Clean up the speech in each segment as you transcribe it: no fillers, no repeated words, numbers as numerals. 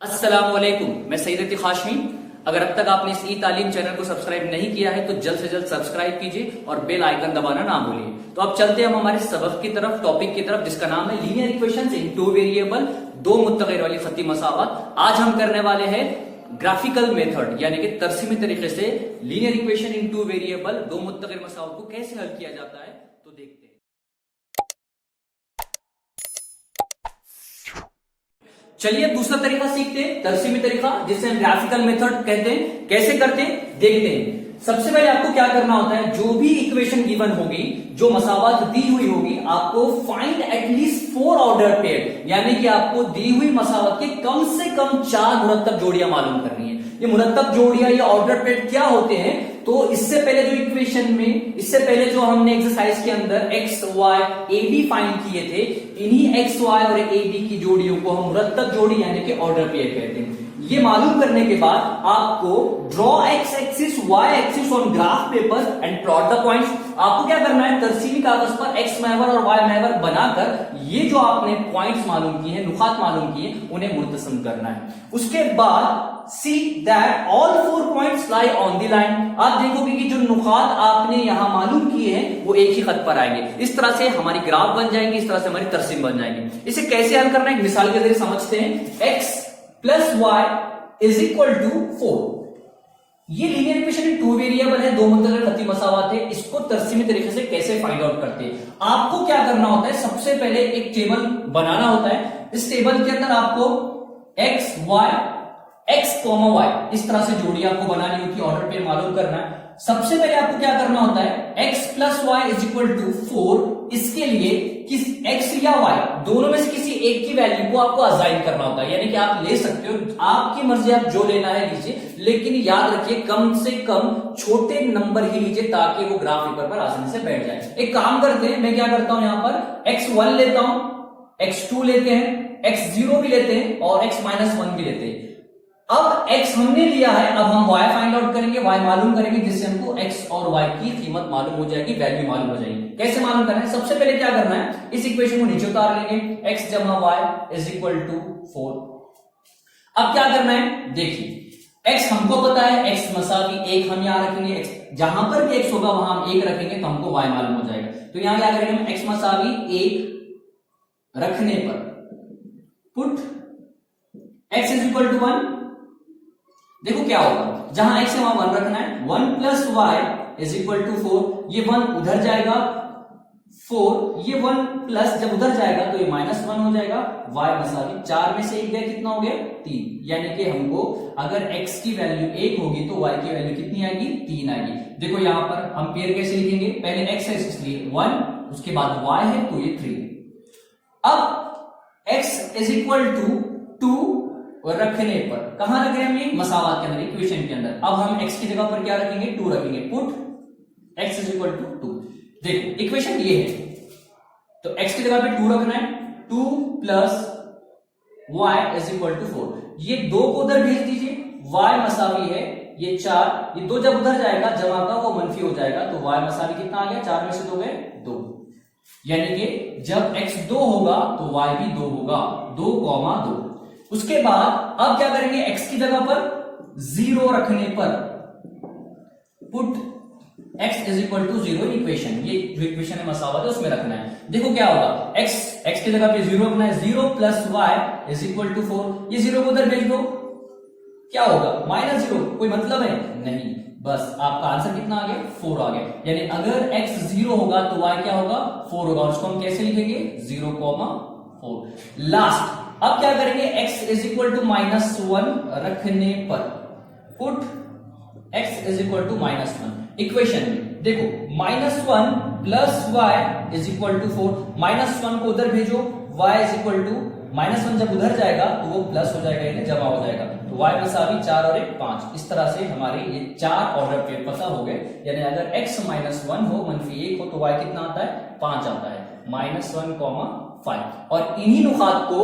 अस्सलामुअलैकुम, मैं सईद अतीक हाशमी। अगर अब तक आपने इस ई तालीम चैनल को सब्सक्राइब नहीं किया है तो जल्द से जल्द सब्सक्राइब कीजिए और बेल आइकन दबाना ना भूलिए। तो अब चलते हैं हम हमारे सबक की तरफ, टॉपिक की तरफ, जिसका नाम है लीनियर इक्वेशंस इन टू वेरिएबल, दो मुत्तगिर वाली खत्ती मसावत। आज हम करने वाले हैं ग्राफिकल मेथड, यानी कि तरसीमी तरीके से linear equation in two variable, दो मुत्तगिर मसावत को कैसे हल किया जाता है, तो देखते हैं। चलिए दूसरा तरीका सीखते हैं, तरसीमी तरीका, जिसे हम ग्राफिकल मेथड कहते हैं। कैसे करते हैं देखते हैं। सबसे पहले आपको क्या करना होता है, जो भी इक्वेशन गिवन होगी, जो मसावत दी हुई होगी, आपको फाइंड एटलीस्ट 4 ऑर्डर पेयर, यानी कि आपको दी हुई मसावत के कम से कम 4 मुरत्तब जोड़ियां मालूम करनी है। ये मुरत्तब जोड़ियां, ये ऑर्डर पेयर क्या होते हैं, तो इससे पहले जो इक्वेशन में, इससे पहले जो हमने एक्सरसाइज के अंदर X Y A B find किए थे, इन्हीं एक्स वाई और ए बी की जोड़ियों को हम मुरत्तब जोड़ी यानी कि ऑर्डर पेयर कहते हैं। ये मालूम करने के बाद आपको draw X axis Y axis on graph paper and plot the points. आपको क्या करना है, तरसीमी कागज पर एक्स महवर और वाई महवर बनाकर ये जो आपने पॉइंट्स मालूम किए हैं, नुकात मालूम किए, उन्हें मुर्तसम करना है। उसके बाद see that all 4 points lie on the line. आप देखोगे कि जो नुकात आपने यहां मालूम किए हैं वो एक ही खत पर आएंगे। इस तरह से हमारी ग्राफ बन जाएंगे, इस तरह से हमारी तरसीम बन जाएंगी। इसे कैसे हल करना है, एक मिसाल के जरिए समझते हैं। X plus Y is equal to 4। ये linear equation in two variable है, दो मुत्तगिर खत्ती मसावत है। इसको तरसीमी तरीके से कैसे फाइंड आउट करते हैं, आपको क्या करना होता है, सबसे पहले एक टेबल बनाना होता है। इस टेबल के अंदर आपको X Y X comma Y इस तरह से जोड़ी आपको बनानी होती है, ऑर्डर पेयर मालूम करना है। सबसे पहले आपको क्या करना होता है, X plus Y is equal to 4। इसके लिए किस एक्स या वाई दोनों में से किसी एक की वैल्यू को आपको असाइन करना होता है, यानी कि आप ले सकते हो, आपकी मर्जी, आप जो लेना है लीजिए, लेकिन याद रखिए कम से कम छोटे नंबर ही लीजिए ताकि वो ग्राफ पेपर पर आसानी से बैठ जाए। एक काम करते हैं, मैं क्या करता हूं, यहां पर x1 लेता हूं, x2 लेते हैं, x0 भी लेते हैं और x-1 भी लेते हैं। अब x हमने लिया है, अब हम y फाइंड आउट करेंगे, y मालूम करेंगे, जिससे हमको x और y की कीमत मालूम हो जाएगी, वैल्यू मालूम हो जाएगी। कैसे मालूम करना है, सबसे पहले क्या करना है, इस इक्वेशन को नीचे उतार लेंगे, x जमा y इज इक्वल टू 4। अब क्या करना है, देखिए x हमको पता है, x मसावी 1 हम यहां रखेंगे, x जहां पर भी x होगा वहां हम 1 रखेंगे तो हमको y मालूम हो जाएगा। तो यहां क्या करेंगे हम, x मसावी 1 रखने पर put x is equal to 1। देखो क्या होगा, जहां x है वहां 1 रखना है। 1 plus Y is equal to 4। ये 1 उधर जाएगा, 4 ये 1 प्लस जब उधर जाएगा तो ये -1 हो जाएगा। y मसावी 4 में से 1 गया, कितना हो गया 3। यानी कि हमको अगर x की वैल्यू 1 होगी तो y की वैल्यू कितनी आएगी, 3 आएगी। देखो यहां पर हम पेयर कैसे लिखेंगे, पहले x है इसलिए 1, उसके बाद y है तो ये 3। अब x इज इक्वल टू 2 और रखने पर कहां रख रहे हैं हम, ये मसावत के अंदर, इक्वेशन के अंदर। अब हम x की जगह पर क्या रखेंगे, 2 रखेंगे, put x is equal to 2। देखो इक्वेशन ये है, तो x की जगह पे 2 रखना है, 2 plus y is equal to 4। ये 2 को उधर भेज दीजिए, y मसावी है ये 4, ये 2 जब उधर जाएगा जमा का वो मनफी हो जाएगा, तो y मसावी कितना आ गया, 4 में से 2 गए 2। यानी कि जब x 2 होगा तो y भी 2 होगा, 2,2। उसके बाद अब क्या करेंगे, x की जगह पर 0 रखने पर put x is equal to 0 equation, ये जो इक्वेशन है मसावत है उसमें रखना है। देखो क्या होगा, x की जगह पे 0 रखना है, 0 plus Y is equal to 4। ये 0 को उधर भेज दो, क्या होगा, -0। कोई मतलब है नहीं, बस आपका आंसर कितना आ गया, 4 आ गया। यानी अगर x 0 होगा तो y क्या होगा, 4 होगा। उसको हम कैसे लिखेंगे, 0,4। लास्ट अब क्या करेंगे, x इज इक्वल टू -1 रखने पर put x is equal to -1 equation में। देखो -1 plus y is equal to 4, -1 को उधर भेजो, y इज इक्वल टू -1 जब उधर जाएगा तो वो प्लस हो जाएगा, यानी जमा हो जाएगा। तो y मसावी 4 और 1 5। इस तरह से हमारे ये 4 ऑर्डर पेयर पता हो गए। यानी अगर x -1 हो, -1 हो, तो y कितना आता है, 5 आता है, -1,5। और इन्हीं नुकात को,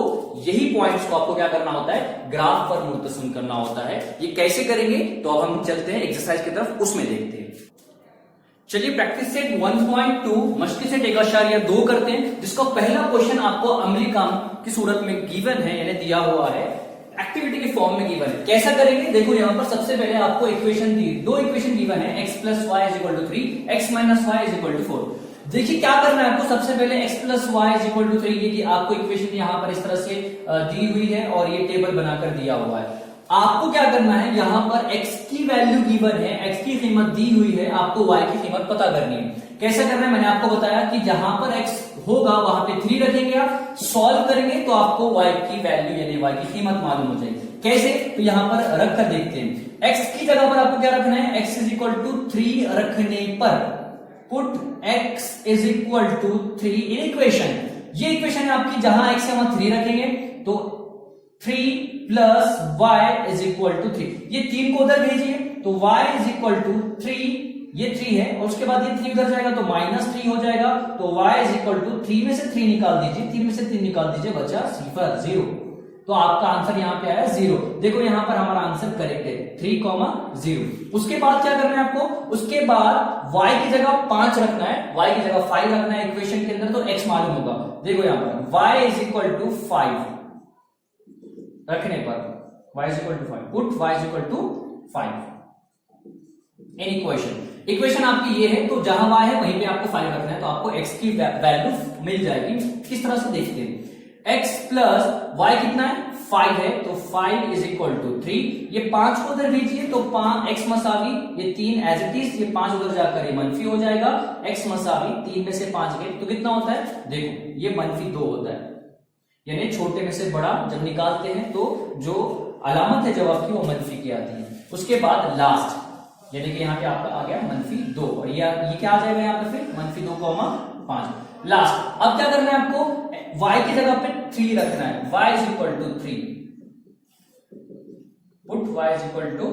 यही पॉइंट्स को आपको क्या करना होता है, ग्राफ पर मुर्तसम करना होता है। ये कैसे करेंगे, तो अब हम चलते हैं एक्सरसाइज की तरफ, उसमें देखते हैं। चलिए प्रैक्टिस सेट 1.2 मश्की सेट 1.2 करते हैं, जिसका पहला क्वेश्चन आपको अमली काम की सूरत में गिवन है, यानी दिया हुआ है। एक्टिविटी के फॉर्म में गिवन है। कैसा करेंगे देखो, यहाँ पर सबसे पहले आपको इक्वेशन दी, दो इक्वेशन गिवन है, x plus Y is equal to 3, x minus y is equal to 4। देखिए क्या करना है आपको, सबसे पहले x plus Y is equal to 3, ये कि आपको इक्वेशन यहाँ पर इस तरह से दी हुई है और ये टेबल बनाकर दिया हुआ है। आपको क्या करना है, यहाँ पर x की वैल्यू गिवन है, x की कीमत दी हुई है, आपको y की कीमत पता करनी है। कैसा करना है, मैंने आपको बताया कि जहां पर x होगा वहां पे 3 रखेंगे, आप सॉल्व करेंगे तो आपको y की वैल्यू यानी y की कीमत मालूम हो जाएगी। कैसे, तो यहां पर रख कर देखते हैं। x की जगह पर आपको क्या रखना है, x इज इक्वल टू 3 रखने पर put x is equal to 3 in equation. ये इक्वेशन है आपकी, जहां x है वहां 3 रखेंगे तो 3 plus y is equal to 3, ये 3 को उधर भेजिए तो y इज इक्वल टू 3, ये 3 है और उसके बाद ये 3 उधर जाएगा तो -3 हो जाएगा, तो y इज इक्वल टू 3 में से 3 निकाल दीजिए, 3 में से 3 निकाल दीजिए, बचा 0। तो आपका आंसर यहाँ पे आया 0। देखो यहाँ पर हमारा आंसर करेक्ट है 3,0। उसके बाद क्या करना है आपको, उसके बाद y की जगह 5 रखना है, y की जगह 5 रखना है इक्वेशन के अंदर, तो x मालूम होगा। देखो यहाँ पर y इज इक्वल टू 5 रखने पर y is equal to 5, put y is equal to 5 in equation आपकी ये है, तो जहां y है वहीं पे आपको 5 रखना है, तो आपको x की वैल्यू मिल जाएगी। किस तरह से देखते हैं, x प्लस y कितना है 5 है, तो 5 इज इक्वल टू 3, ये 5 को उधर भेजिए तो 5 x मसावी ये 3 एज इट इज, ये 5 उधर जाकर ये मनफी हो जाएगा, x मसावी 3 में से 5 गए तो कितना होता है, देखो ये -2 होता है, यानी छोटे में से बड़ा जब निकालते हैं तो जो अलामत है जवाब की वो मनफी की आती है। उसके बाद लास्ट यानी कि यहाँ पे आपका आ गया -2 और ये क्या आ जाएगा यहाँ पे फिर -2,5 लास्ट। अब क्या करना है आपको, y की जगह पे 3 रखना है, y is equal to 3, put y is equal to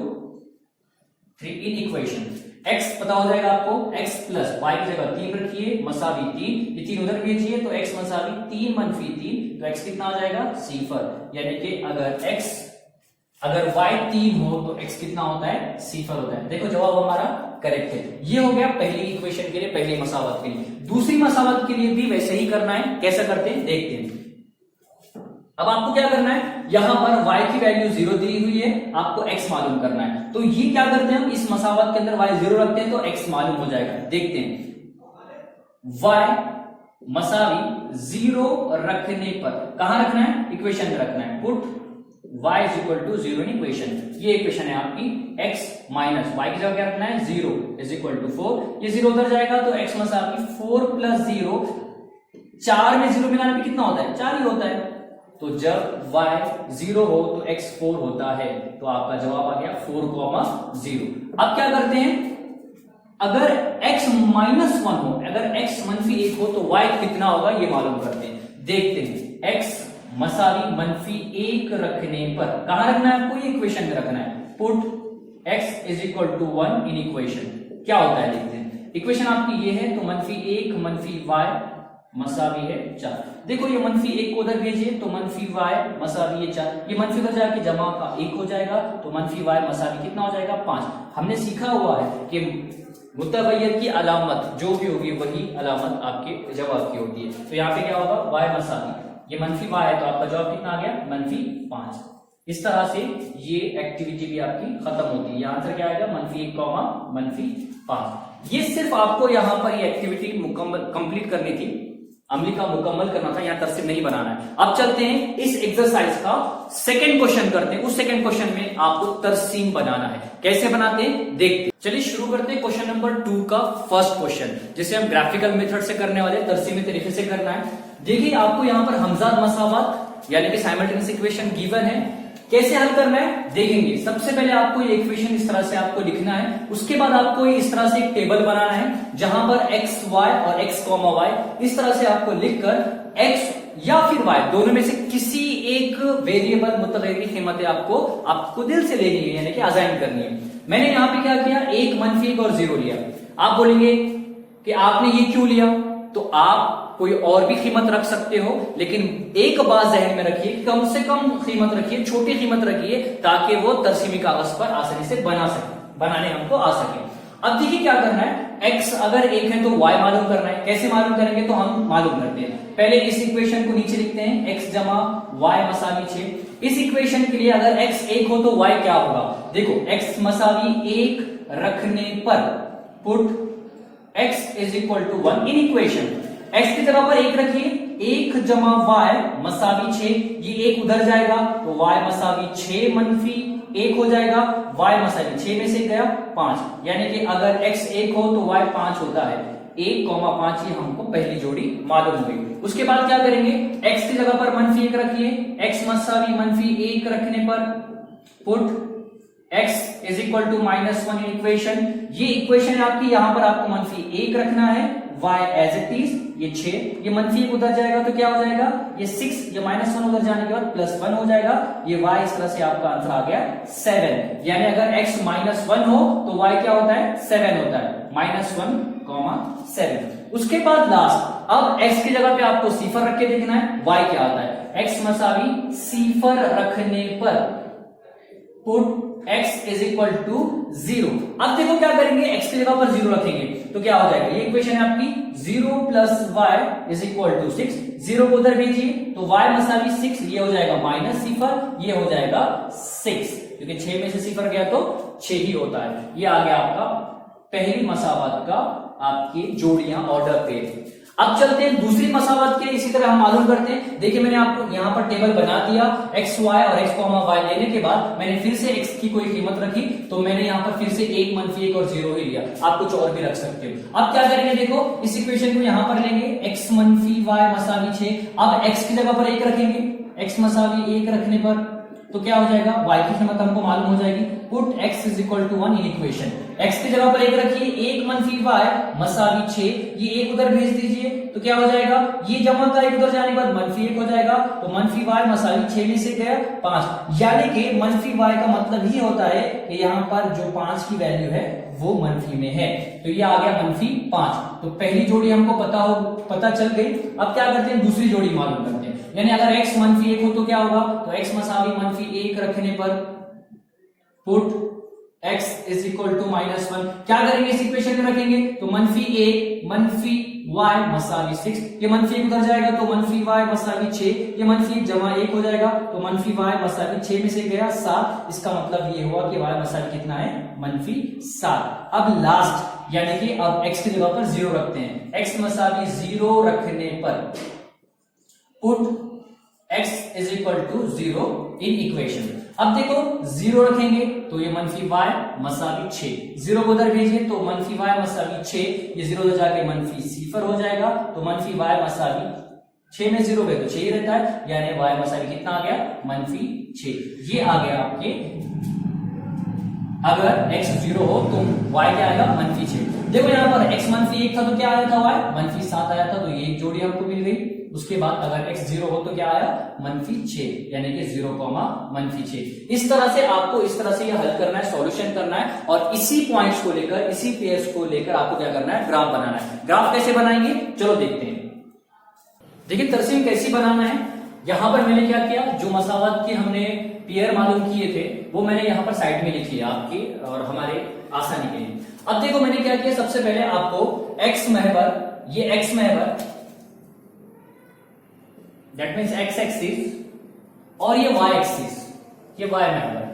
3 in equation. x पता हो जाएगा आपको, x प्लस y की जगह 3 रखिए, मसावी 3, ये 3 उधर भेजिए तो x मसावी 3 - 3, तो x कितना आ जाएगा 0, यानी कि अगर y 3 हो तो x कितना होता है 0 होता है। देखो जवाब हमारा करेक्ट है। ये हो गया पहली इक्वेशन के लिए, पहली मसावत के लिए। दूसरी मसावत के लिए भी वैसे ही करना है, कैसा करते हैं देखते हैं। अब आपको क्या करना है, यहां पर y की वैल्यू 0 दी हुई है, आपको x मालूम करना है, तो ये क्या करते हैं हम इस मसावत के अंदर y 0 रखते हैं तो x मालूम हो जाएगा। देखते हैं, y मसावी 0 रखने पर कहां रखना है, इक्वेशन में रखना है, put y is equal to 0 in equation. ये इक्वेशन है आपकी, x माइनस y की जगह क्या रखना है 0 इज इक्वल टू 4, ये 0 उधर जाएगा तो x मसा आपकी 4 प्लस 0, 4 में 0 मिलाने में कितना होता है 4 ही होता है, तो जब y 0 हो तो x 4 होता है, तो आपका जवाब आ गया 4,0। अब क्या करते हैं, अगर x -1 हो, अगर x -1 हो तो y कितना होगा ये मालूम करते हैं। देखते हैं, x मसावी -1 रखने पर कहां रखना है आपको, ये इक्वेशन में रखना है, put x is equal to 1 in equation. क्या होता है देखते हैं, इक्वेशन आपकी ये है तो -1 -y मसावी है 4। देखो ये -1 को उधर भेजिए तो -y मसावी है 4, ये मनफी उधर जाके जमा का 1 हो जाएगा तो -y मसावी कितना हो जाएगा 5। हमने सीखा हुआ है कि मुतगय्यर की अलामत जो भी होगी वही अलामत आपके जवाब की होती है, तो यहाँ पे क्या होगा y मसावी, ये -y है तो आपका जवाब कितना आ गया -5। इस तरह से ये एक्टिविटी भी आपकी खत्म होती है। आंसर क्या आएगा -1, -5। ये सिर्फ आपको यहाँ पर ये एक्टिविटी कंप्लीट करनी थी, अमली का मुकम्मल करना था, यहाँ तरसीब नहीं बनाना है। अब चलते हैं इस एक्सरसाइज का सेकंड क्वेश्चन करते हैं। उस सेकंड क्वेश्चन में आपको तरसीम बनाना है, कैसे बनाते हैं देखते। चलिए शुरू करते हैं क्वेश्चन नंबर 2 का फर्स्ट क्वेश्चन, जिसे हम ग्राफिकल मेथड से करने वाले, तरसीमी तरीके से करना है। देखिए आपको यहाँ पर हमजाद मसावत यानी कि साइमल्टेनियस इक्वेशन गिवन है, कैसे हल करना है देखेंगे। सबसे पहले आपको ये इक्वेशन इस तरह से आपको लिखना है, उसके बाद आपको इस तरह से एक टेबल बनाना है जहां पर x y और x, y इस तरह से आपको लिखकर x या फिर y दोनों में से किसी एक वेरिएबल मुतगय्यर की कीमतें आपको दिल से लेनी है, यानी कि अजाइन करनी है। मैंने यहाँ पे क्या किया, 1 -1 और 0 लिया। आप बोलेंगे कि आपने ये क्यों लिया, तो आप कोई और भी कीमत रख सकते हो, लेकिन एक बात जहन में रखिए, कम से कम कीमत रखिए, छोटी कीमत रखिए, ताकि वो तरसीमी कागज पर आसानी से बनाने हमको आ सके। अब देखिए क्या करना है, x अगर 1 है तो y मालूम करना है। कैसे मालूम करेंगे, तो हम मालूम करते हैं। पहले इस इक्वेशन को नीचे लिखते हैं, x जमा y मसावी 6। इस इक्वेशन के लिए अगर x 1 हो तो y क्या होगा? देखो x मसावी 1 रखने पर put x is equal to 1 in equation. x की जगह पर 1 रखिए, 1 जमा y मसावी 6, ये 1 उधर जाएगा तो y मसावी 6 मनफी 1 हो जाएगा, y मसावी 6 में से गया 5, यानी कि अगर x 1 हो तो y 5 होता है। 1,5 ये हमको पहली जोड़ी मालूम हो गई। उसके बाद क्या करेंगे, x की जगह पर -1 रखिए, x मसावी -1 रखने पर put x is equal to -1 in equation. ये इक्वेशन है आपकी, यहां पर आपको -1 रखना है, y एज इट इज, ये 6, ये -1 उधर जाएगा तो क्या हो जाएगा, ये 6, ये -1 उधर जाने के बाद +1 हो जाएगा, ये y इस तरह से आपका आंसर आ गया 7। यानी अगर x -1 हो तो y क्या होता है, 7 होता है, -1,7। उसके बाद लास्ट, अब x की जगह पे आपको सिफर रख के देखना है y क्या आता है। x मसावी सिफर रखने पर put x is equal to 0। अब देखो क्या करेंगे, x की जगह पर 0 रखेंगे तो क्या हो जाएगा, ये इक्वेशन है आपकी 0 plus y is equal to 6। 0 को उधर भेजिए तो y मसावी 6, ये हो जाएगा माइनस सिफर, ये हो जाएगा 6, क्योंकि 6 में से सिफर गया तो 6 ही होता है। ये आ गया आपका पहली मसावत का आपकी जोड़ियां ऑर्डर पे। अब चलते हैं दूसरी मसावत के, इसी तरह हम मालूम करते हैं। देखिए मैंने आपको यहाँ पर टेबल बना दिया, x y और x y लेने के बाद मैंने फिर से x की कोई कीमत रखी तो मैंने यहाँ पर फिर से 1 -1 और 0 ही लिया, आप कुछ और भी रख सकते हो। अब क्या करेंगे, देखो इस इक्वेशन को यहाँ पर लेंगे, x - y मसावी 6। अब x की जगह पर 1 रखेंगे, x मसावी 1 रखने पर तो क्या हो जाएगा, y की कीमत हमको मालूम हो जाएगी, put x is equal to 1 in equation. x की जगह पर 1 रखिए, 1 - y मसावी 6, ये 1 उधर भेज दीजिए तो क्या हो जाएगा, ये जमा का 1 उधर जाने के बाद -1 हो जाएगा तो -y मसावी 6 में से गया 5, यानी कि -y का मतलब ही होता है कि यहाँ पर जो 5 की वैल्यू है वो मनफी में है, तो ये आ गया -5। तो पहली जोड़ी हमको पता चल गई। अब क्या करते हैं, दूसरी जोड़ी मालूम करते हैं। यानी अगर x -1 हो तो क्या होगा, तो x मसावी -1 रखने पर put x is equal to -1। क्या करेंगे, इस इक्वेशन में रखेंगे तो -1 -y मसावी 6, ये -1 उधर जाएगा तो -y मसावी 6, ये -1 जमा 1 हो जाएगा तो -y मसावी 6 में से गया 7। इसका मतलब ये हुआ कि y मसावी कितना है, -7। अब लास्ट, यानी कि अब x की जगह पर 0 रखते हैं, x मसावी 0 रखने पर put x is equal to 0 in equation. अब देखो 0 रखेंगे तो ये -y मसावी 6, 0 को उधर भेजिए तो -y मसावी 6, ये 0 उधर जाके -0 हो जाएगा तो -y मसावी 6 में 0 गए तो 6 ही रहता है, यानी y मसावी कितना आ गया, -6। ये आ गया आपके, अगर x 0 हो तो y क्या आएगा, -6। देखो यहाँ पर x -1 था तो क्या आया था, y -7 आया था, तो ये एक जोड़ी हमको मिल गई। उसके बाद अगर x 0 हो तो क्या आया, -6, यानी कि 0, -6। इस तरह से आपको इस तरह से ये हल करना है, सॉल्यूशन करना है, और इसी पॉइंट्स को लेकर, इसी पेयर्स को लेकर आपको क्या करना है, ग्राफ बनाना है। ग्राफ कैसे बनाएंगे, चलो देखते हैं। देखिए तरसीम कैसी बनाना है, यहां पर मैंने क्या किया, जो मसावत के हमने पेयर मालूम किए थे वो मैंने यहाँ पर साइड में लिखी है आपकी और हमारे आसानी के लिए। अब देखो मैंने क्या किया, सबसे पहले आपको x महवर, ये x महवर दैट मीन्स x एक्सिस, और ये y एक्सिस, ये y महवर,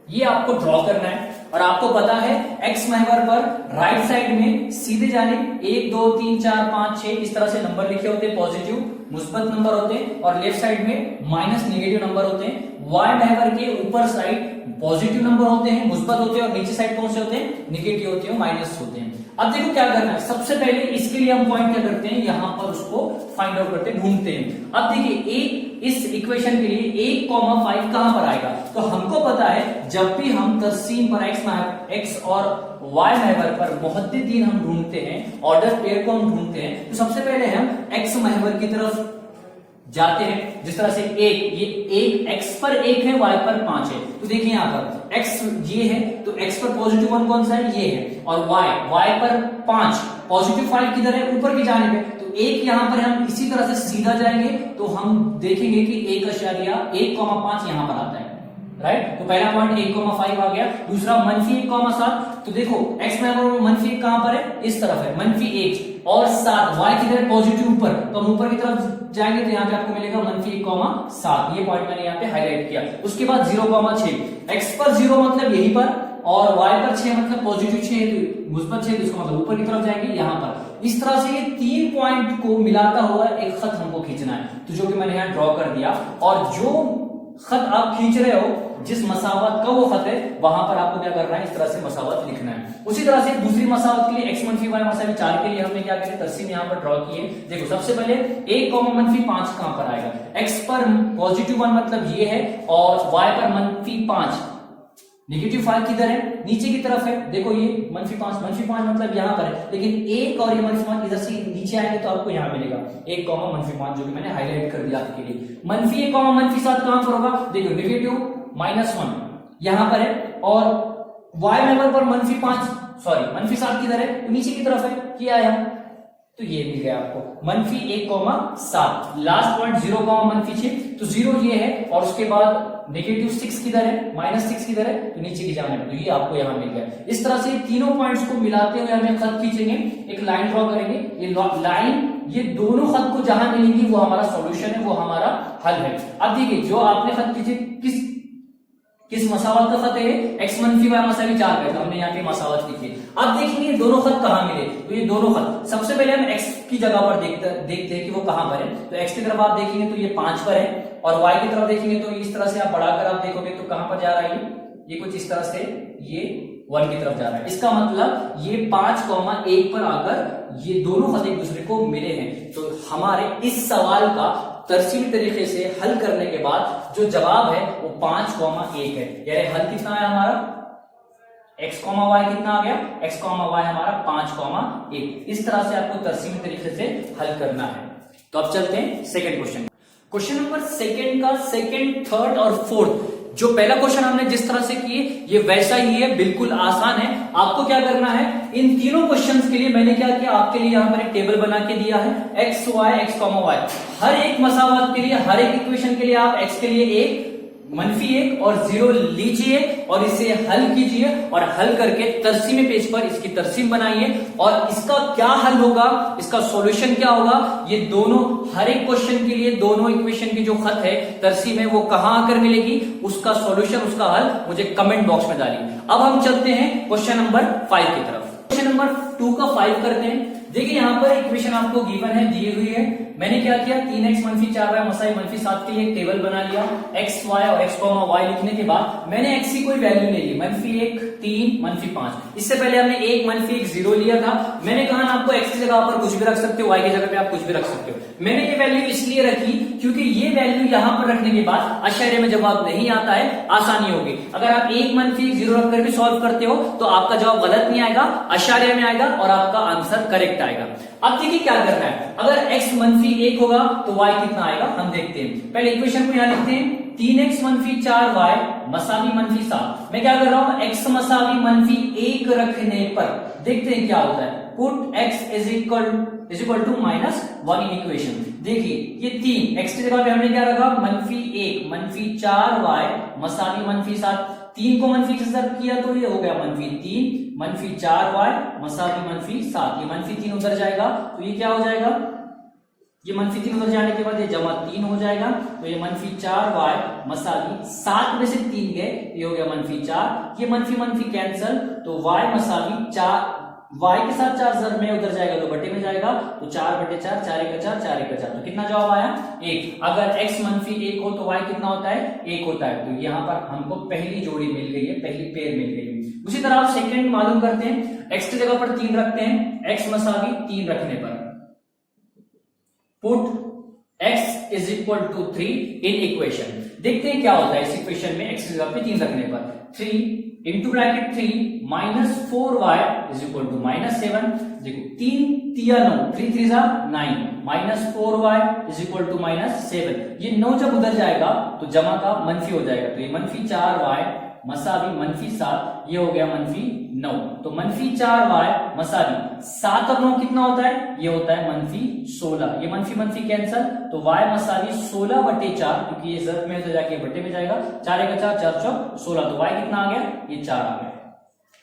ये आपको ड्रॉ करना है। और आपको पता है x महवर पर राइट साइड में सीधे जाने 1 2 3 4 5 6 इस तरह से नंबर लिखे होते हैं, पॉजिटिव मुस्बत नंबर होते हैं, और लेफ्ट साइड में माइनस नेगेटिव नंबर होते हैं। y महवर के ऊपर साइड पॉजिटिव नंबर होते हैं, मुस्बत होते हैं, और नीचे साइड कौन से होते हैं, नेगेटिव होते हैं, माइनस होते हैं। अब देखो क्या करना है, सबसे पहले इसके लिए हम पॉइंट क्या करते हैं, यहां पर उसको फाइंड आउट करते हैं, ढूंढते हैं। अब देखिए इस इक्वेशन के लिए 1,5 कहां पर आएगा, तो हमको पता है जब भी हम तरसीम पर x और y महवर पर मुहद्दिदीन हम ढूंढते हैं, ऑर्डर पेयर को हम ढूंढते हैं, तो सबसे पहले हम x महवर की तरफ जाते हैं। जिस तरह से ये x पर 1 है, y पर 5 है, तो देखिए यहां पर x ये है तो x पर पॉजिटिव 1 कौन सा है, ये है, और y पर 5, पॉजिटिव 5 किधर है, ऊपर की जानिब है, तो 1 यहां पर हम इसी तरह से सीधा जाएंगे तो हम देखेंगे कि 1,5 यहां पर आता है, राइट। तो पहला पॉइंट 1,5 आ गया। दूसरा -1,7। तो देखो x में -1 कहां पर है, इस तरफ है, -1 और 7, y किधर है, पॉजिटिव ऊपर, तो हम ऊपर की तरफ जाएंगे तो यहाँ पे आपको मिलेगा -1,7। ये पॉइंट मैंने यहाँ पे हाईलाइट किया। उसके बाद 0,6, x पर 0 मतलब यहीं पर, और y पर 6 मतलब पॉजिटिव 6, मुस्बत 6, इसका मतलब ऊपर की तरफ जाएंगे यहाँ पर। इस तरह से ये 3 पॉइंट को मिलाता हुआ एक खत हमको खींचना है, तो जो कि मैंने यहाँ ड्रॉ कर दिया। और जो खत आप खींच रहे हो, जिस मसावत का वो खत है, वहां पर आपको क्या करना है, इस तरह से मसावत लिखना है। उसी तरह से दूसरी मसावत के लिए x - y - 4 के लिए हमने क्या किया, तरसीम यहाँ पर ड्रॉ किए। देखो सबसे पहले 1,-5 कहां पर आएगा, x पर +1 मतलब ये है, और y पर -5, -5 किधर है, नीचे की तरफ है। देखो ये -5 मतलब यहां पर है, लेकिन 1 और ये -5 इधर से नीचे आएंगे तो आपको यहां मिलेगा 1,-5, जो कि मैंने हाईलाइट कर दिया आपके लिए। -1, -7 कहां पर होगा, देखो -1 यहां पर है, और y मेंबर पर -7 किधर है, तो नीचे की तरफ है, किया आया, तो ये मिल गया आपको -1,7। लास्ट पॉइंट 0,6, तो 0 ये है, और उसके बाद -6 किधर है, -6 किधर है, तो नीचे की जाने, तो ये आपको यहां मिल गया। इस तरह से तीनों पॉइंट्स को मिलाते हुए हमें खत खींचेंगे, एक लाइन ड्रॉ करेंगे। ये लाइन, ये दोनों खत को जहां मिलेंगी वो हमारा सॉल्यूशन है, वो हमारा हल है। अब देखिए जो आपने खत खींचे, किस मसावत का खत है, x - y - 4 का, तो हमने यहाँ पे मसावत लिखी। अब देखेंगे दोनों खत कहां मिले, तो ये दोनों खत, सबसे पहले हम x की जगह पर देखते हैं कि वो कहां पर है। तो x की तरफ आप देखेंगे तो ये 5 पर है, और y की तरफ देखेंगे तो इस तरह से आप बढ़ाकर आप देखोगे तो कहां पर जा रहा है, ये कुछ इस तरह से ये 1 की तरफ जा रहा है। इसका मतलब ये 5,1 पर आकर ये दोनों खत एक दूसरे को मिले हैं। तो हमारे इस सवाल का तरसीमी तरीके से हल करने के बाद जो जवाब है वो 5,1 है। यानी हल कितना है हमारा, x, y कितना आ गया, x, y हमारा 5,1। इस तरह से आपको तरसीमी तरीके से हल करना है। तो अब चलते हैं second question. Question number second का सेकंड, थर्ड और फोर्थ, जो पहला क्वेश्चन हमने जिस तरह से किए ये वैसा ही है, बिल्कुल आसान है। आपको क्या करना है, इन तीनों क्वेश्चंस के लिए मैंने क्या किया, आपके लिए यहां पर एक टेबल बना के दिया है, x, y, हर एक मसावत के लिए, हर एक इक्वेशन के लिए आप x के लिए 1, -1 और 0 लीजिए और इसे हल कीजिए, और हल करके तरसीमी पेज पर इसकी तरसीम बनाइए, और इसका क्या हल होगा, इसका सॉल्यूशन क्या होगा, ये दोनों, हर एक क्वेश्चन के लिए दोनों इक्वेशन की जो खत है, तरसीम है, वो कहां आकर मिलेगी, उसका सॉल्यूशन, उसका हल मुझे कमेंट बॉक्स में डालिए। अब हम चलते हैं क्वेश्चन नंबर 5 की तरफ। क्वेश्चन नंबर 2 का 5 करते हैं। देखिए यहां पर इक्वेशन आपको गिवन है, दी हुई है। मैंने क्या किया, 3x - 4y - 7 के लिए एक टेबल बना लिया। x, y और x, y लिखने के बाद मैंने x की कोई वैल्यू ले ली, -1, 3, -5। इससे पहले हमने 1, -1, 0 लिया था। मैंने कहा ना आपको x की जगह पर कुछ भी रख सकते हो, y की जगह पे आप कुछ भी रख सकते हो। मैंने ये वैल्यू इसलिए रखी क्योंकि ये वैल्यू यहां पर रखने के बाद आश्चर्य में जवाब नहीं आता है, आसानी होगी। अगर आप 1, -1, 0 रख करके सॉल्व करते हो तो आपका जवाब गलत नहीं आएगा, आश्चर्य में आएगा और आपका आंसर करेक्ट आएगा। अब देखिए क्या करना है, अगर x -1 होगा तो y कितना आएगा हम देखते हैं। पहले इक्वेशन को यहां लिखते हैं, 3x - 4y - 7। मैं क्या कर रहा हूं, x -1 रखने पर देखते हैं क्या होता है। Put x is equal to -1 in equation. देखिए ये 3, x की जगह पे हमने क्या रखा, -1, -4y -7। 3 को -1 से सर्व किया तो ये हो गया -3, -4y -7। ये -3 उधर जाएगा तो ये क्या हो जाएगा, ये -3 उधर जाने के बाद ये +3 हो जाएगा, तो ये -4y -7 में से 3 गए, ये हो गया -4। ये -1 कैंसल, तो y -4, y के साथ 4 जर में उधर जाएगा तो बटे में जाएगा, तो 4/4, 4 × 4, 4 × 4, तो कितना जवाब आया 1। अगर x -1 हो तो y कितना होता है, 1 होता है। तो यहाँ पर हमको पहली जोड़ी मिल गई है, पहली पेयर मिल गई है। उसी तरह आप सेकंड मालूम करते हैं, x की जगह पर 3 रखते हैं, x = 3 रखने पर put x is equal to 3 in equation. देखते हैं क्या होता है इस इक्वेशन में x की जगह पे 3 रखने पर। 3 into bracket 3 -4y is equal to -7। देखो 3 3 9, 3 3 9, -4y इज इक्वल टू -7। ये 9 जब उधर जाएगा तो जमा का मनफी हो जाएगा, तो ये -4y -7, ये हो गया 9। तो -4y मसावी 7 और 9 कितना होता है? ये होता है -16। ये मनफी कैंसल, तो y मसावी 16/4, क्योंकि ये ज़र्फ में तो जाके बट्टे में जाएगा। 4 एक 4, 4 चौक 16, तो y कितना आ गया? ये 4 आ गया।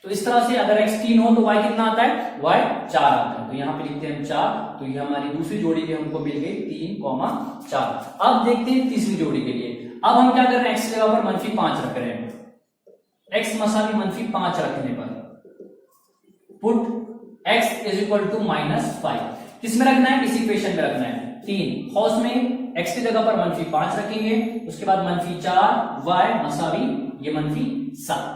तो इस तरह से अगर x 3 हो तो y कितना आता है? y 4 आता है। तो यहाँ पे लिखते हैं हम 4, तो ये हमारी दूसरी जोड़ी भी हमको मिल गई 3, 4। अब देखते हैं तीसरी जोड़ी के लिए। अब हम क्या कर रहे हैं? x की जगह पर -5 रख रहे हैं। x मसावी -5 रखने पर put x is equal to -5 किसमें रखना है? इस इक्वेशन में रखना है। 3 हौस में x की जगह पर -5 रखेंगे, उसके बाद -4 y मसावी ये -7।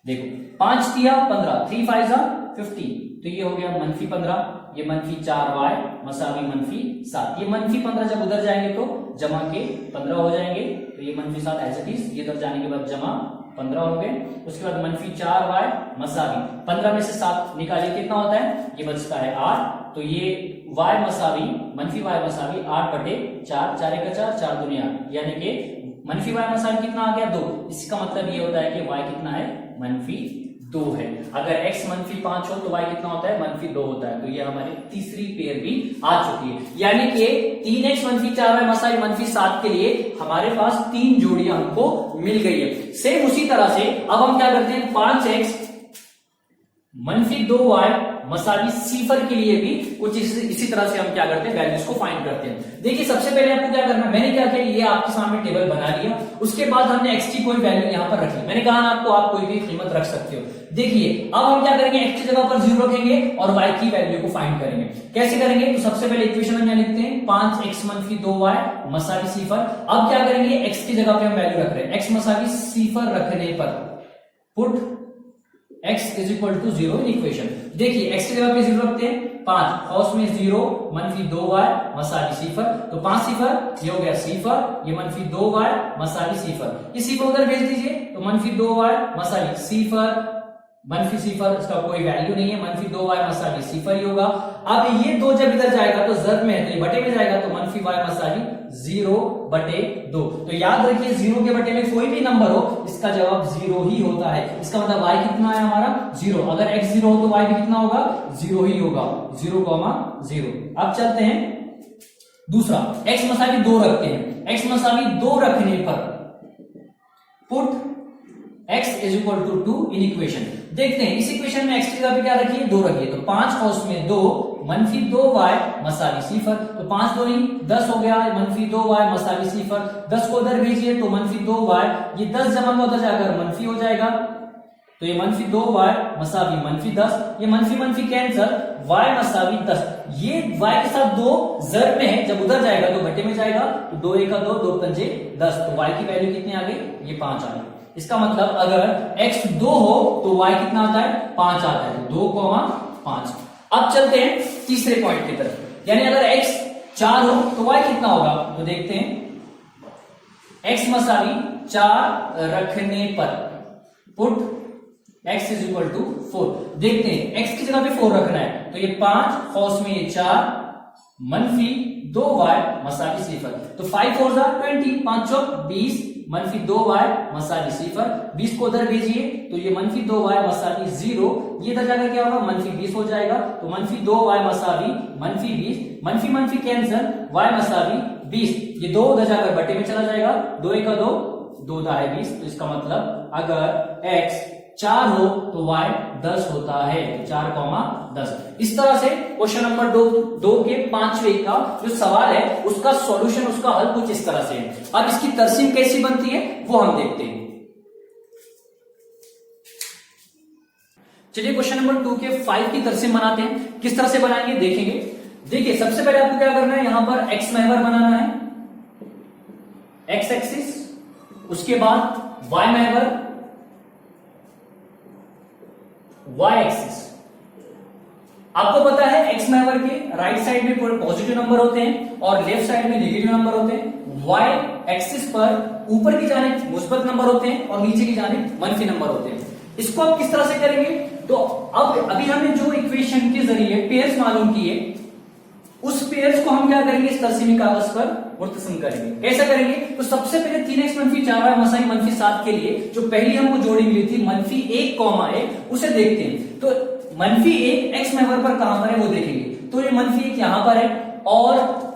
देखो 5 दिया 15, 3 5 50, तो ये हो गया -15, ये -4y मसावी -7। ये -15 जब उधर जाएंगे तो जमा के 15 हो जाएंगे, तो ये -7 एज इट इज, ये उधर जाने के बाद जमा 15 हो गए। उसके बाद -4y मसावी 15 में से 7 निकालिए, कितना होता है? ये बचता है 8। तो ये y मसावी -y मसावी 8/4, 4 एक 4, 4 दूनी 8, यानी कि -y मसावी कितना आ गया? 2। इसका मतलब ये होता है कि y कितना है? -2 है। अगर x -5 हो तो y कितना होता है? -2 होता है। तो ये हमारी तीसरी पेयर भी आ चुकी है, यानी कि 3x -4y मसावी -7 के लिए हमारे पास 3 जोड़ियां हमको मिल गई है। सेम उसी तरह से अब हम क्या करते हैं? 5x -2y मसावी सिफर के लिए भी कुछ इसी तरह से हम क्या करते हैं? वैल्यूज को फाइंड करते हैं। देखिए सबसे पहले आपको क्या करना है? मैंने क्या किया, ये आपके सामने टेबल बना लिया, उसके बाद हमने x की कोई वैल्यू यहां पर रख ली। मैंने कहा ना आपको, आप कोई भी कीमत रख सकते हो। देखिए अब हम क्या करेंगे? x की जगह पर 0 रखेंगे और y की वैल्यू को फाइंड करेंगे। कैसे करेंगे? तो सबसे पहले इक्वेशन में लिखते हैं 5x -2y मसावी सिफर। अब क्या करेंगे? x की जगह पे हम वैल्यू रख रहे हैं, x मसावी सिफर रखने पर put x is equal to 0 in equation. देखिए x की जगह पे 0 रखते हैं, 5 हौस में 0 -2y मसावी सिफर, तो 5 सिफर ये हो गया सिफर, ये -2y मसावी सिफर, ये सिफर उधर भेज दीजिए, तो -2y मसावी सिफर मनफी सिफर, इसका कोई वैल्यू नहीं है, -2y मसावी सिफर ही होगा। अब ये 2 जब इधर जाएगा तो ज़र्फ में है, तो ये बटे में जाएगा, तो -y मसावी 0/2। तो याद रखिए 0 के बटे में कोई भी नंबर हो, इसका जवाब 0 ही होता है। इसका मतलब y कितना है हमारा? 0। अगर x 0 हो तो y भी कितना होगा? 0 ही होगा, 0,0। अब चलते हैं दूसरा, x मसावी 2 रखते हैं। x मसावी 2 रखने पर put x is equal to 2 in equation. देखते हैं इस इक्वेशन में x की जगह पे क्या रखिए? 2 रखिए, तो 5 हौस में 2 -2y मसावी सिफर, तो 5 2 10 हो गया, -2y मसावी सिफर, 10 को उधर भेजिए तो -2y, ये 10 जमा में उधर जाकर मनफी हो जाएगा, तो ये -2y मसावी -10, ये मनफी कैंसल, y मसावी 10, ये y के साथ 2 ज़र्फ में है, जब उधर जाएगा तो बटे में जाएगा, तो 2 एक 2, 2 पंजे 10, तो y की वैल्यू कितनी आ गई? ये 5 आ गई। इसका मतलब अगर x 2 हो तो y कितना आता है? 5 आता है, 2,5। अब चलते हैं तीसरे पॉइंट की तरफ, यानी अगर x 4 हो तो y कितना होगा? तो देखते हैं x मसावी 4 रखने पर put x is equal to 4। देखते हैं x की जगह पे 4 रखना है, तो ये 5 हौस में ये 4 -2y मसावी सिफर, तो 5 4 20, 5 चौक 20, -2y मसावी सिफर, 20 को उधर भेजिए, तो ये -2y मसावी 0, ये इधर जाकर क्या होगा? -20 हो जाएगा, तो -2y मसावी -20, मनफी कैंसल, y मसावी 20, ये 2 उधर जाकर बटे में चला जाएगा, 2 एक 2, 2 दाए 20, तो इसका मतलब अगर x 4 हो तो y 10 होता है, 4,10। इस तरह से क्वेश्चन नंबर 2 के 5वें का जो सवाल है उसका सॉल्यूशन, उसका हल कुछ इस तरह से है। अब इसकी तरसीम कैसी बनती है वो हम देखते हैं। चलिए क्वेश्चन नंबर 2 के 5 की तरसीम बनाते हैं। किस तरह से बनाएंगे देखेंगे। देखिए सबसे पहले आपको क्या करना है, यहां पर x महवर बनाना है, x एक्सिस, उसके बाद y महवर, y एक्सिस। आपको पता है x महवर के राइट साइड में पॉजिटिव नंबर होते हैं और लेफ्ट साइड में नेगेटिव नंबर होते हैं। y एक्सिस पर ऊपर की जानिब मुस्बत नंबर होते हैं और नीचे की जानिब मनफी नंबर होते हैं। इसको आप किस तरह से करेंगे? तो अब अभी हमने जो इक्वेशन के जरिए पेयर्स मालूम किए, उस पेयर्स को हम क्या करेंगे? इस तरसीमी कागज पर मुर्तसम करेंगे। कैसे करेंगे? तो सबसे पहले 3x - 4y मसाई -7 के लिए जो पहली हमको जोड़ी मिली थी -1, उसे देखते हैं। तो -1 x महवर पर कहां पर है वो देखेंगे। तो ये -1 यहां पर है और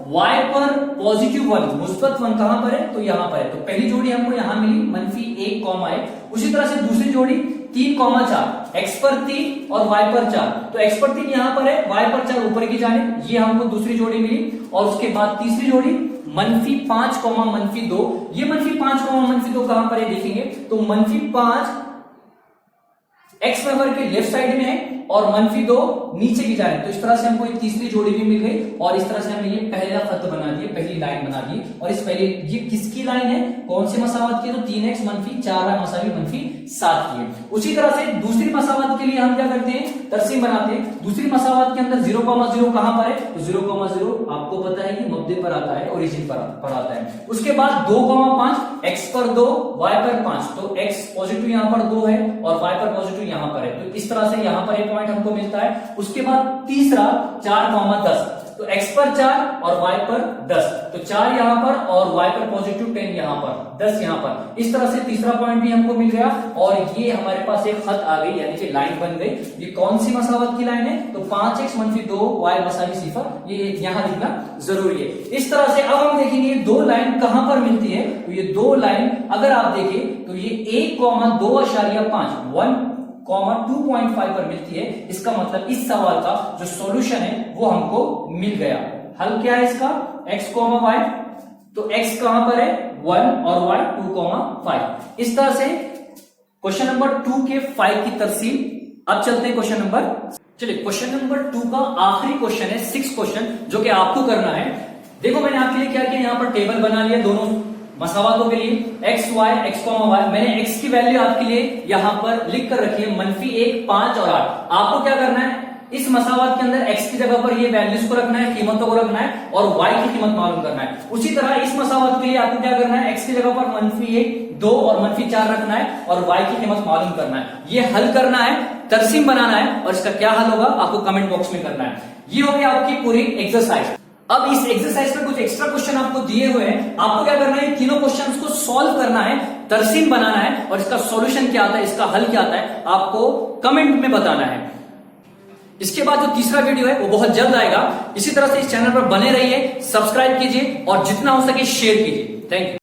y पर +1 मुस्बत 1 कहां पर है? तो यहां पर है। तो पहली जोड़ी हमको यहां मिली -1, उसी तरह से दूसरी जोड़ी 3, 4 x पर 3 और y पर 4। तो x पर 3 यहां पर है, y पर 4 ऊपर की जानिब, ये हमको दूसरी जोड़ी मिली। और उसके बाद तीसरी जोड़ी -5, -2। ये -5, -2 कहां पर है देखेंगे। तो -5 x महवर के लेफ्ट साइड में है और -2 नीचे की जानिब। तो इस तरह से हमको एक तीसरी जोड़ी भी मिल गई और इस तरह से हमने ये पहला खत बना दिया, पहली लाइन बना दी। और इस पहले ये किसकी लाइन है, कौन से मसावत की? तो 3x - 4y मसावी -7 की है। उसी तरह से दूसरी मसावत के लिए हम क्या करते हैं, तरसीम बनाते हैं। दूसरी मसावत के अंदर 0,0 कहां पर है? तो 0,0 आपको पता है कि मब्दे पर आता है, ओरिजिन पर आता है। उसके बाद 2,5 x पर 2 y पर 5। तो x पॉजिटिव यहां पर 2 है और y पर पॉजिटिव यहां पर है। तो इस तरह से यहां पर एक पॉइंट हमको मिलता है। उसके बाद तीसरा 4,10। तो x पर 4 और y पर 10। तो 4 यहां पर और y पर पॉजिटिव 10 यहां पर, 10 यहां पर। इस तरह से तीसरा पॉइंट भी हमको मिल गया और ये हमारे पास एक खत आ गई, यानी कि लाइन बन गई। ये कौन सी मसावत की लाइन है? तो 5x - 2 y मसावी 0। ये यहां लिखना जरूरी है। इस तरह से अब हम देखेंगे दो लाइन कहां पर मिलती है। तो ये दो लाइन अगर आप देखें तो ये 1,2.5 1,2.5 पर मिलती है। इसका मतलब इस सवाल का जो सॉल्यूशन है वो हमको मिल गया। हल क्या है इसका? x, y। तो x कहां पर है? 1 और y 2,5। इस तरह से क्वेश्चन नंबर 2 के 5 की तरसीम। अब चलते हैं क्वेश्चन नंबर, चलिए क्वेश्चन नंबर 2 का आखिरी क्वेश्चन है, 6 क्वेश्चन, जो कि आपको करना है। देखो मैंने आपके लिए क्या किया, यहां पर टेबल बना लिया दोनों मसावतों के लिए, x, y, मैंने x की वैल्यू आपके लिए यहां पर लिख कर रखी है -1, 5 और 8। आपको क्या करना है, इस मसावत के अंदर x की जगह पर ये वैल्यूज को रखना है, कीमतों को रखना है और y की कीमत मालूम करना है। उसी तरह इस मसावत के लिए आपको क्या करना है, x की जगह पर -1, 2 और -4 रखना है और y की कीमत मालूम करना है। ये हल करना है, तरसीम बनाना है और इसका क्या हल होगा आपको कमेंट बॉक्स में करना है। ये हो गया आपकी पूरी एक्सरसाइज। अब इस एक्सरसाइज में कुछ एक्स्ट्रा क्वेश्चन आपको दिए हुए हैं। आपको क्या करना है, तीनों क्वेश्चंस को सॉल्व करना है, तरसीम बनाना है और इसका सॉल्यूशन क्या आता है, इसका हल क्या आता है, आपको कमेंट में बताना है। इसके बाद जो तीसरा वीडियो है वो बहुत जल्द आएगा। इसी तरह से इस चैनल पर बने रहिए, सब्सक्राइब कीजिए और जितना हो सके शेयर कीजिए। Thank you.